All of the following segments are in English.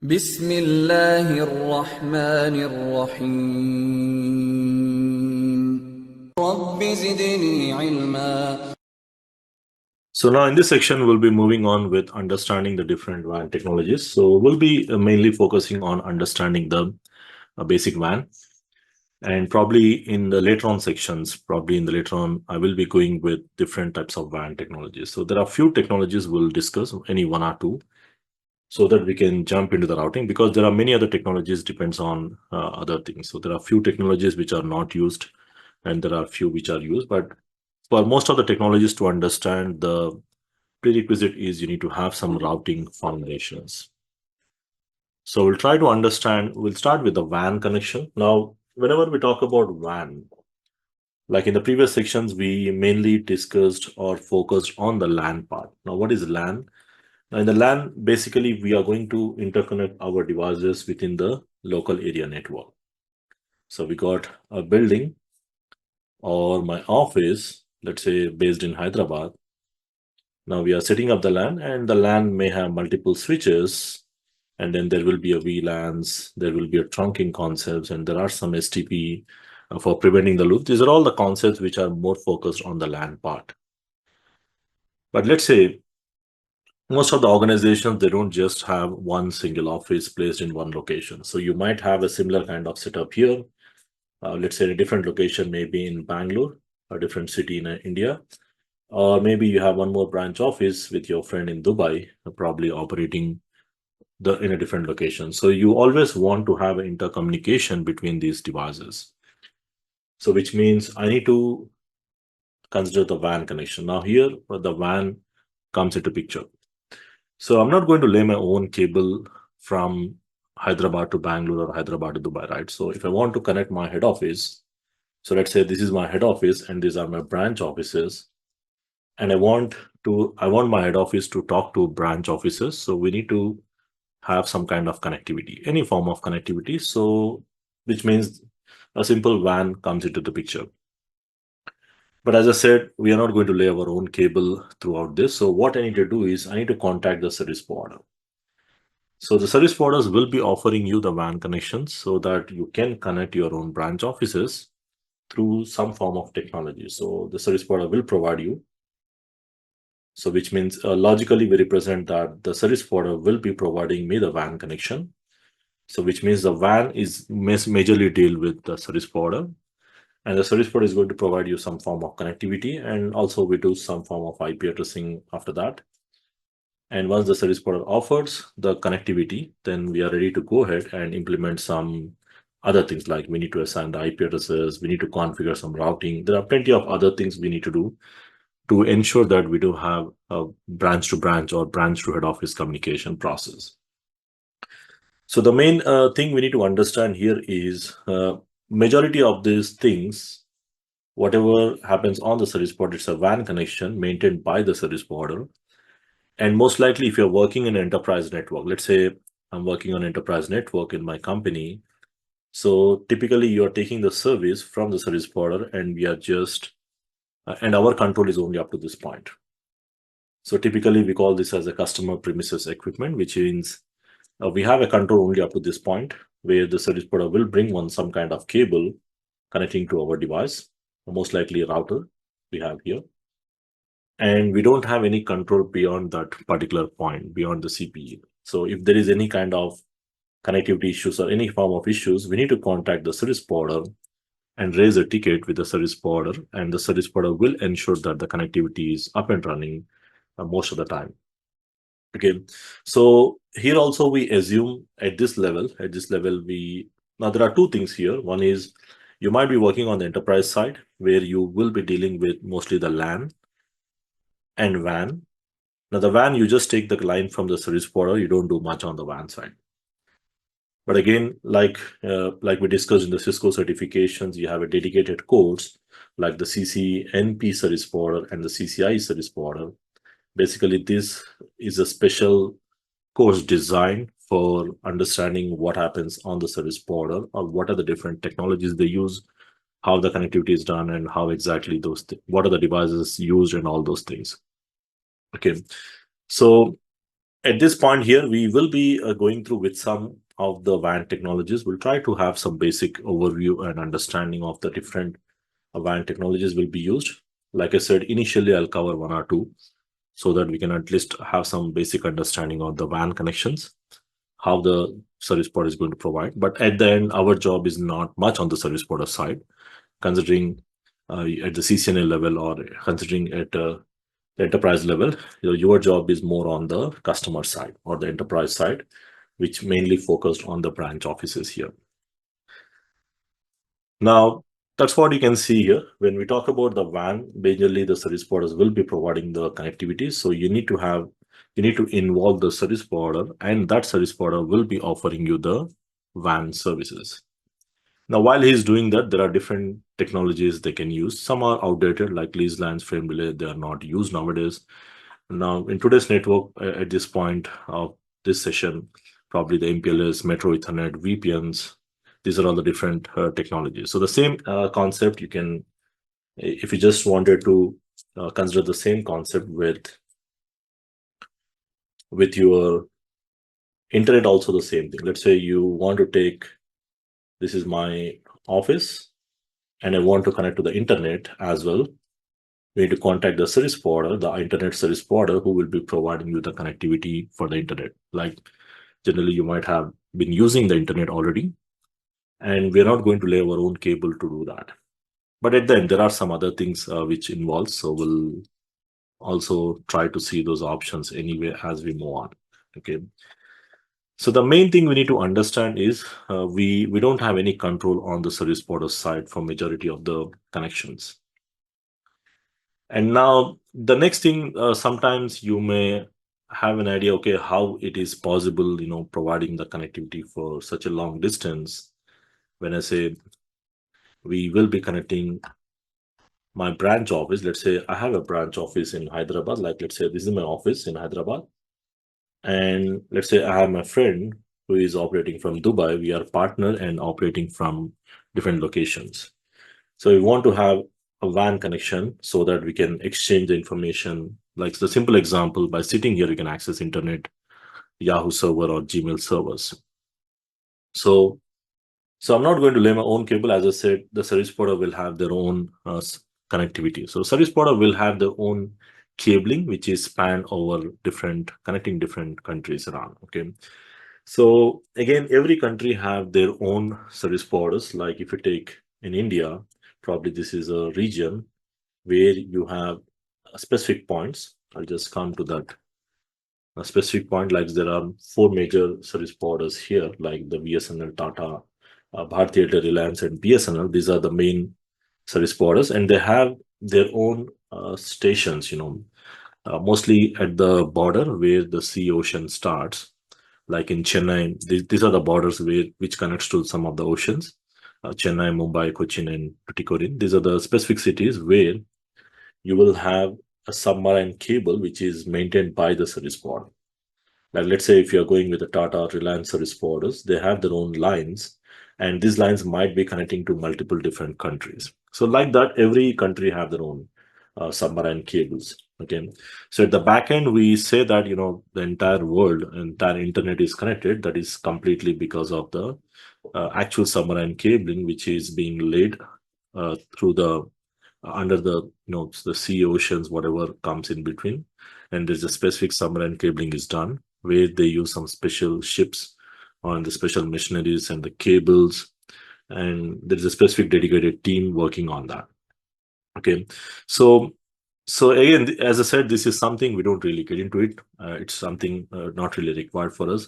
بسم الله الرحمن الرحيم رب زدني علما. So now in this section, we'll be moving on with understanding the different WAN technologies. So we'll be mainly focusing on understanding the basic WAN. And probably in the later on sections, I will be going with different types of WAN technologies. So there are few technologies we'll discuss, any one or two, so that we can jump into the routing, because there are many other technologies depends on other things. So there are few technologies which are not used and there are few which are used. But for most of the technologies to understand, the prerequisite is you need to have some routing foundations. So we'll try to understand, we'll start with the WAN connection. Now, whenever we talk about WAN, like in the previous sections, we mainly discussed or focused on the LAN part. Now, what is LAN? Now, in the LAN, basically, we are going to interconnect our devices within the local area network. So we got a building or my office, let's say based in Hyderabad. Now we are setting up the LAN, and the LAN may have multiple switches, and then there will be a VLANs, there will be a trunking concepts, and there are some STP for preventing the loop. These are all the concepts which are more focused on the LAN part. But let's say most of the organizations, they don't just have one single office placed in one location. So you might have a similar kind of setup here. Let's say a different location, maybe in Bangalore, a different city in India. Or maybe you have one more branch office with your friend in Dubai, probably operating in a different location. So you always want to have intercommunication between these devices. So which means I need to consider the WAN connection. Now here, the WAN comes into picture. So I'm not going to lay my own cable from Hyderabad to Bangalore or Hyderabad to Dubai, right? So if I want to connect my head office, so let's say this is my head office and these are my branch offices, and I want my head office to talk to branch offices. So we need to have some kind of connectivity, any form of connectivity. So which means a simple WAN comes into the picture. But as I said, we are not going to lay our own cable throughout this. So what I need to do is I need to contact the service provider. So the service providers will be offering you the WAN connections so that you can connect your own branch offices through some form of technology. So the service provider will provide you. So which means logically we represent that the service provider will be providing me the WAN connection. So which means the WAN is majorly deal with the service provider, and the service provider is going to provide you some form of connectivity, and also we do some form of IP addressing after that. And once the service provider offers the connectivity, then we are ready to go ahead and implement some other things, like we need to assign the IP addresses, we need to configure some routing. There are plenty of other things we need to do to ensure that we do have a branch to branch or branch to head office communication process. So the main thing we need to understand here is majority of these things, whatever happens on the service provider, it's a WAN connection maintained by the service provider. And most likely, if you're working in an enterprise network, let's say I'm working on enterprise network in my company. So typically you're taking the service from the service provider, and we are just, and our control is only up to this point. So typically we call this as a customer premises equipment, which means we have a control only up to this point, where the service provider will bring some kind of cable connecting to our device, most likely a router we have here. And we don't have any control beyond that particular point, beyond the CPE. So if there is any kind of connectivity issues or any form of issues, we need to contact the service provider and raise a ticket with the service provider, and the service provider will ensure that the connectivity is up and running most of the time. Okay, so here also we assume at this level, now there are two things here. One is you might be working on the enterprise side, where you will be dealing with mostly the LAN and WAN. Now the WAN, you just take the line from the service provider, you don't do much on the WAN side. But again, like we discussed in the Cisco certifications, you have a dedicated course like the CCNP service provider and the CCIE service provider. Basically, this is a special course designed for understanding what happens on the service provider, or what are the different technologies they use, how the connectivity is done, and how exactly what are the devices used, and all those things. Okay, so At this point here, we will be going through with some of the WAN technologies. We'll try to have some basic overview and understanding of the different WAN technologies will be used. Like I said, initially I'll cover one or two so that we can at least have some basic understanding of the WAN connections, how the service provider is going to provide. But at the end, our job is not much on the service provider side, considering at the CCNA level or considering at the enterprise level, your job is more on the customer side or the enterprise side, which mainly focused on the branch offices here. Now, that's what you can see here. When we talk about the WAN, majorly the service providers will be providing the connectivity. So you need to involve the service provider, and that service provider will be offering you the WAN services. Now, while he's doing that, there are different technologies they can use. Some are outdated, like lease lines, frame relay. They are not used nowadays. Now, in today's network, at this point of this session, probably the MPLS, Metro Ethernet, VPNs, these are all the different technologies. So the same concept, you can, if you just wanted to consider the same concept with your internet, also the same thing. Let's say you want to take, this is my office, and I want to connect to the internet as well. We need to contact the service provider, the internet service provider, who will be providing you the connectivity for the internet. Like generally, you might have been using the internet already, and we're not going to lay our own cable to do that. But at the end, there are some other things which involves. So we'll also try to see those options anyway as we move on. Okay. So the main thing we need to understand is we don't have any control on the service provider side for majority of the connections. And now the next thing, sometimes you may have an idea, okay, how it is possible, providing the connectivity for such a long distance. When I say we will be connecting my branch office, let's say I have a branch office in Hyderabad, like let's say this is my office in Hyderabad. And let's say I have my friend who is operating from Dubai. We are partner and operating from different locations. So we want to have a WAN connection so that we can exchange the information. Like the simple example, by sitting here, you can access internet, Yahoo server or Gmail servers. So I'm not going to lay my own cable. As I said, the service provider will have their own connectivity. So service provider will have their own cabling, which is spanned over connecting different countries around. Okay. So again, every country have their own service providers. Like if you take in India, probably this is a region where you have specific points. I'll just come to that. A specific point, like there are 4 major service providers here, like the BSNL, Tata, Bharti Airtel, Reliance, and BSNL. These are the main service providers, and they have their own stations, mostly at the border where the sea ocean starts. Like in Chennai, these are the borders which connects to some of the oceans. Chennai, Mumbai, Cochin, and Tuticorin. These are the specific cities where you will have a submarine cable which is maintained by the service provider. Like let's say if you're going with the Tata Reliance service providers, they have their own lines, and these lines might be connecting to multiple different countries. So like that, every country have their own submarine cables. Okay, so at the back end, we say that the entire world, entire internet is connected. That is completely because of the actual submarine cabling, which is being laid through the under the sea, oceans, whatever comes in between, and there's a specific submarine cabling is done where they use some special ships on the special machineries and the cables, and there's a specific dedicated team working on that. Okay, so again, as I said, this is something we don't really get into it. It's something not really required for us.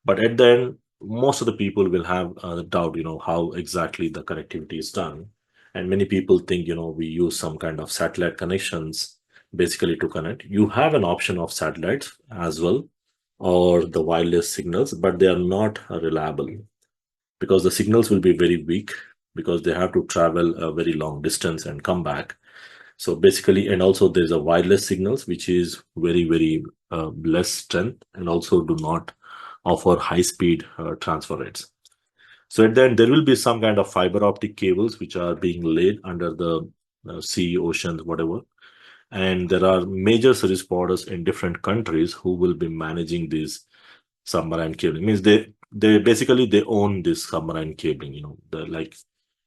But at the end, most of the people will have a doubt, how exactly the connectivity is done. And many people think, we use some kind of satellite connections basically to connect. You have an option of satellites as well, or the wireless signals, but they are not reliable because the signals will be very weak because they have to travel a very long distance and come back. So basically, and also there's a wireless signals, which is very, very less strength and also do not offer high speed transfer rates. So at the end, there will be some kind of fiber optic cables which are being laid under the sea, oceans, whatever. And there are major service providers in different countries who will be managing these submarine cabling. Means they basically they own this submarine cabling. The like,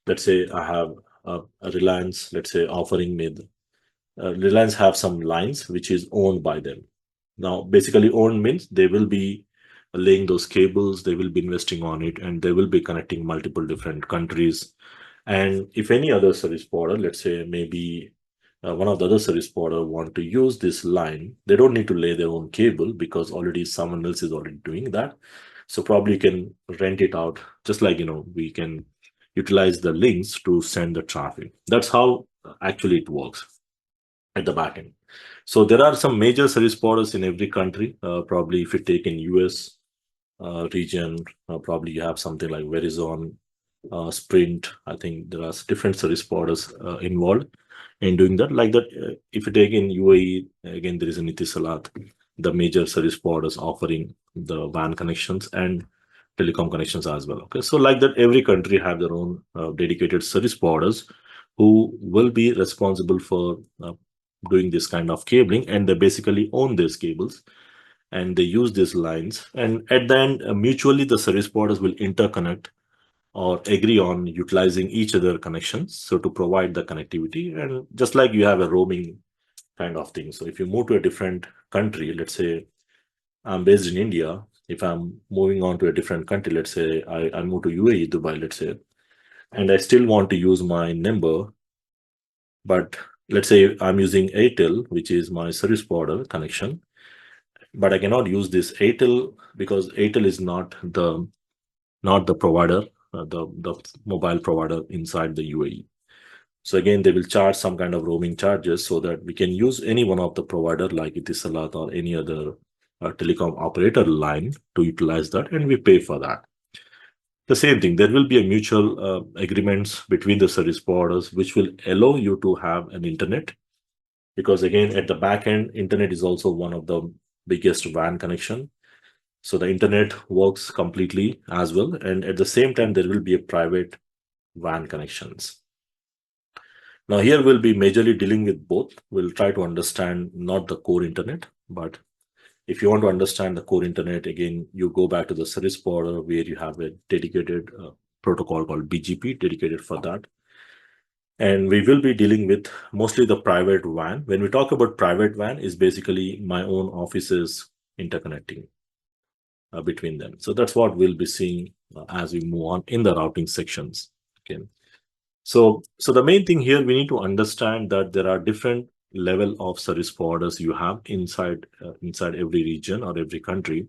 let's say I have a Reliance, let's say offering me Reliance have some lines which is owned by them. Now, basically, owned means they will be laying those cables, they will be investing on it, and they will be connecting multiple different countries. And if any other service provider, let's say maybe one of the other service provider want to use this line, they don't need to lay their own cable because already someone else is already doing that. So probably you can rent it out, just like we can utilize the links to send the traffic. That's how actually it works at the back end. So there are some major service providers in every country. Probably if you take in US region, probably you have something like Verizon, Sprint. I think there are different service providers involved in doing that. Like that, if you take in UAE, again, there is an Etisalat, the major service providers offering the WAN connections and telecom connections as well. Okay, so like that, every country have their own dedicated service providers who will be responsible for doing this kind of cabling, and they basically own these cables and they use these lines. And at the end, mutually, the service providers will interconnect or agree on utilizing each other connections so to provide the connectivity. And just like you have a roaming kind of thing. So if you move to a different country, let's say I'm based in India, if I'm moving on to a different country, let's say I move to UAE, Dubai, let's say, and I still want to use my number, but let's say I'm using Airtel, which is my service provider connection, but I cannot use this Airtel because Airtel is not the provider, the mobile provider inside the UAE. So again, they will charge some kind of roaming charges so that we can use any one of the provider like Etisalat or any other telecom operator line to utilize that, and we pay for that. The same thing, there will be a mutual agreements between the service providers which will allow you to have an internet, because again, at the back end, internet is also one of the biggest WAN connection. So the internet works completely as well, and at the same time, there will be a private WAN connections. Now here we'll be majorly dealing with both. We'll try to understand not the core internet, but if you want to understand the core internet, again, you go back to the service provider where you have a dedicated protocol called BGP dedicated for that. And we will be dealing with mostly the private WAN. When we talk about private WAN, is basically my own offices interconnecting between them. So that's what we'll be seeing as we move on in the routing sections. Okay. So the main thing here, we need to understand that there are different level of service providers you have inside every region or every country,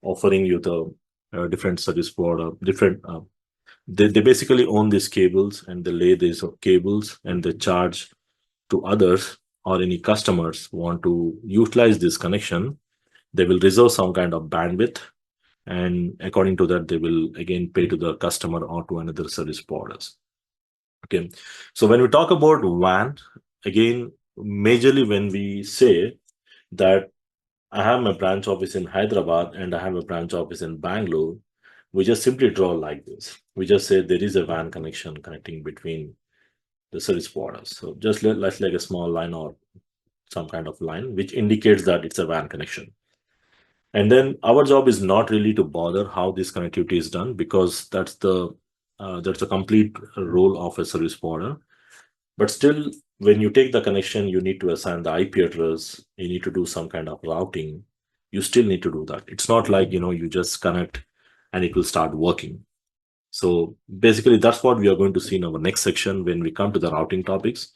offering you the different service provider, different. They basically own these cables and they lay these cables and they charge to others or any customers want to utilize this connection. They will reserve some kind of bandwidth, and according to that, they will again pay to the customer or to another service providers. Okay, so when we talk about WAN, again, majorly when we say that I have my branch office in Hyderabad and I have a branch office in Bangalore, we just simply draw like this. We just say there is a WAN connection connecting between the service providers. So just let's like a small line or some kind of line which indicates that it's a WAN connection. And then our job is not really to bother how this connectivity is done, because that's a complete role of a service provider. But still, when you take the connection, you need to assign the IP address, you need to do some kind of routing. You still need to do that. It's not like, you just connect and it will start working. So basically, that's what we are going to see in our next section. When we come to the routing topics,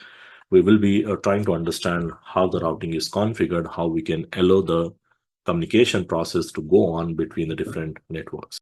we will be trying to understand how the routing is configured, how we can allow the communication process to go on between the different networks.